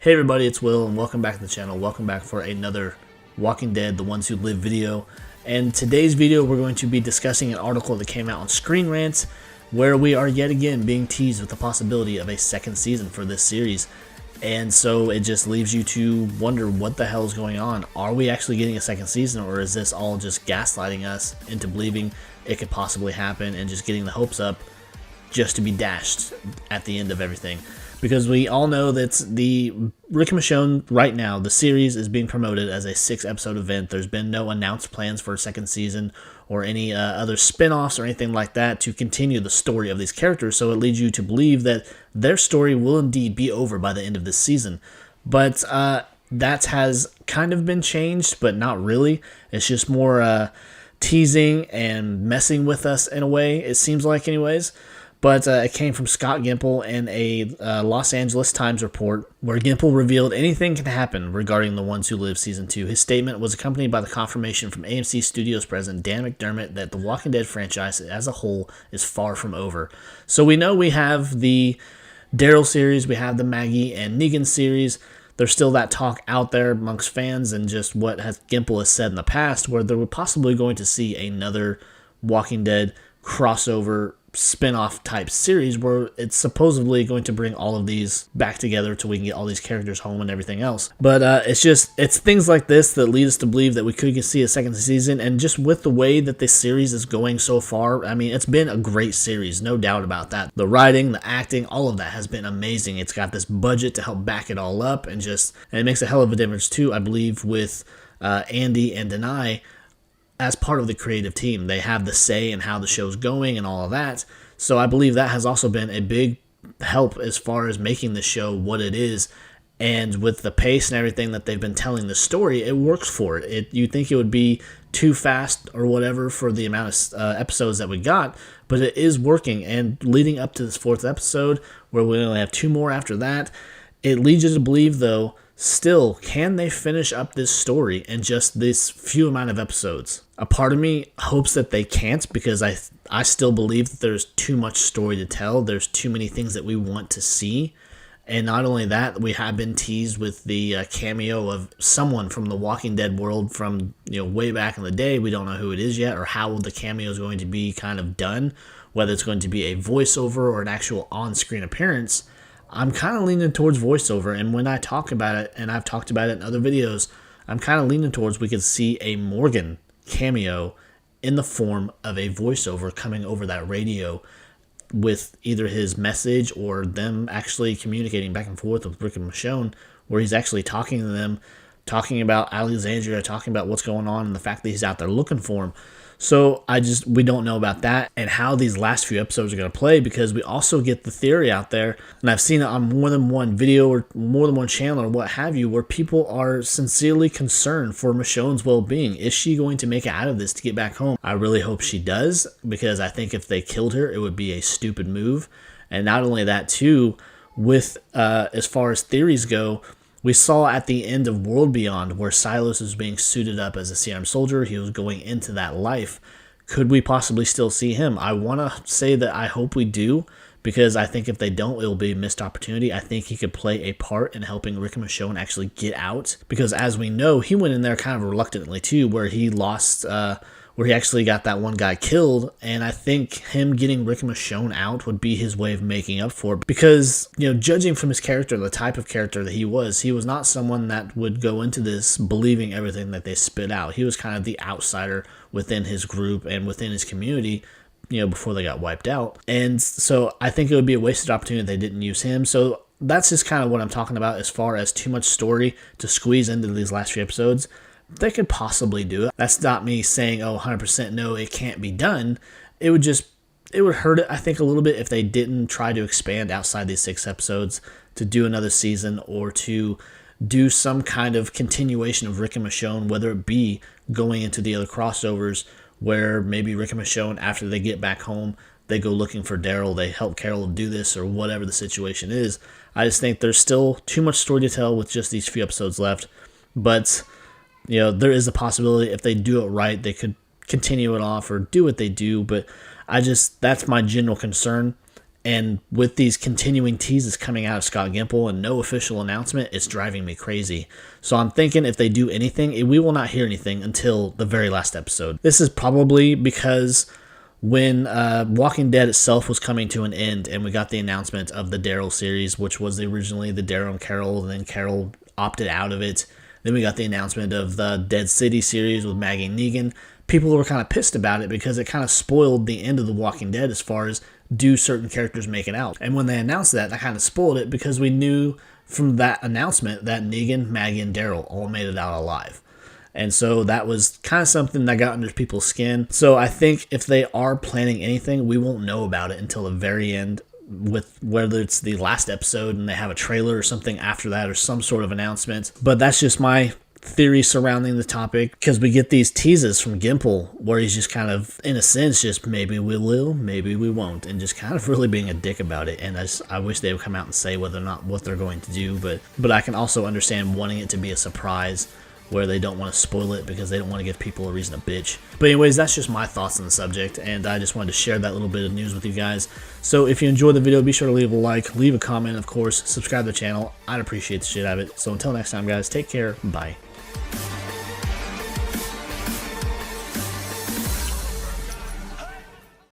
Hey everybody, it's Will and welcome back to the channel. Welcome back for another Walking Dead, The Ones Who Live video. And today's video we're going to be discussing an article that came out on Screen Rant where we are yet again being teased with the possibility of a second season for this series. And so it just leaves you to wonder what the hell is going on. Are we actually getting a second season, or is this all just gaslighting us into believing it could possibly happen and just getting the hopes up just to be dashed at the end of everything? Because we all know that the Rick and Michonne right now, the series is being promoted as a 6-episode event. There's been no announced plans for a second season or any other spin-offs or anything like that to continue the story of these characters. So it leads you to believe that their story will indeed be over by the end of this season. But that has kind of been changed, but not really. It's just more teasing and messing with us in a way, it seems like anyways. But it came from Scott Gimple in a Los Angeles Times report where Gimple revealed anything can happen regarding The Ones Who Live Season 2. His statement was accompanied by the confirmation from AMC Studios president Dan McDermott that the Walking Dead franchise as a whole is far from over. So we know we have the Daryl series, we have the Maggie and Negan series. There's still that talk out there amongst fans and just what Gimple has said in the past where they're possibly going to see another Walking Dead crossover spin-off type series where it's supposedly going to bring all of these back together till we can get all these characters home and everything else. But it's things like this that lead us to believe that we could see a second season. And just with the way that this series is going so far, I mean, it's been a great series, no doubt about that. The writing, the acting, all of that has been amazing. It's got this budget to help back it all up, and it makes a hell of a difference too, I believe, with Andy and Denai as part of the creative team. They have the say in how the show's going and all of that. So I believe that has also been a big help as far as making the show what it is. And with the pace and everything that they've been telling the story, it works for it. You'd think it would be too fast or whatever for the amount of episodes that we got, but it is working. And leading up to this 4th episode, where we only have 2 more after that, it leads you to believe, though, still, can they finish up this story in just this few amount of episodes? A part of me hopes that they can't, because I still believe that there's too much story to tell. There's too many things that we want to see. And not only that, we have been teased with the cameo of someone from the Walking Dead world from way back in the day. We don't know who it is yet or how the cameo is going to be kind of done, whether it's going to be a voiceover or an actual on-screen appearance. I'm kind of leaning towards voiceover, and when I talk about it, and I've talked about it in other videos, I'm kind of leaning towards we could see a Morgan cameo in the form of a voiceover coming over that radio with either his message or them actually communicating back and forth with Rick and Michonne, where he's actually talking to them, talking about Alexandria, talking about what's going on and the fact that he's out there looking for him. So we don't know about that and how these last few episodes are going to play, because we also get the theory out there, and I've seen it on more than one video or more than one channel or what have you, where people are sincerely concerned for Michonne's well-being. Is she going to make it out of this to get back home? I really hope she does, because I think if they killed her, it would be a stupid move. And not only that too, with as far as theories go, we saw at the end of World Beyond where Silas was being suited up as a serum soldier. He was going into that life. Could we possibly still see him? I want to say that I hope we do, because I think if they don't, it will be a missed opportunity. I think he could play a part in helping Rick and Michonne actually get out, because as we know, he went in there kind of reluctantly too, where he lost... where he actually got that one guy killed, and I think him getting Rick and Michonne out would be his way of making up for it, because, judging from his character, the type of character that he was not someone that would go into this believing everything that they spit out. He was kind of the outsider within his group and within his community, before they got wiped out, and so I think it would be a wasted opportunity if they didn't use him. So that's just kind of what I'm talking about as far as too much story to squeeze into these last few episodes. They could possibly do it. That's not me saying, 100% no, it can't be done. It would hurt it, I think, a little bit if they didn't try to expand outside these 6 episodes to do another season, or to do some kind of continuation of Rick and Michonne, whether it be going into the other crossovers where maybe Rick and Michonne, after they get back home, they go looking for Daryl, they help Carol do this, or whatever the situation is. I just think there's still too much story to tell with just these few episodes left. But there is a possibility if they do it right, they could continue it off or do what they do. But that's my general concern. And with these continuing teases coming out of Scott Gimple and no official announcement, it's driving me crazy. So I'm thinking if they do anything, we will not hear anything until the very last episode. This is probably because when Walking Dead itself was coming to an end and we got the announcement of the Daryl series, which was originally the Daryl and Carol, and then Carol opted out of it. Then we got the announcement of the Dead City series with Maggie and Negan. People were kind of pissed about it because it kind of spoiled the end of The Walking Dead as far as do certain characters make it out. And when they announced that kind of spoiled it because we knew from that announcement that Negan, Maggie, and Daryl all made it out alive. And so that was kind of something that got under people's skin. So I think if they are planning anything, we won't know about it until the very end, with whether it's the last episode and they have a trailer or something after that or some sort of announcement. But that's just my theory surrounding the topic, because we get these teases from Gimple where he's just kind of, in a sense, just maybe we will, maybe we won't, and just kind of really being a dick about it. And I wish they would come out and say whether or not what they're going to do, but I can also understand wanting it to be a surprise where they don't want to spoil it because they don't want to give people a reason to bitch. But anyways, that's just my thoughts on the subject, and I just wanted to share that little bit of news with you guys. So if you enjoyed the video, be sure to leave a like, leave a comment, of course, subscribe to the channel. I'd appreciate the shit out of it. So until next time, guys, take care. Bye.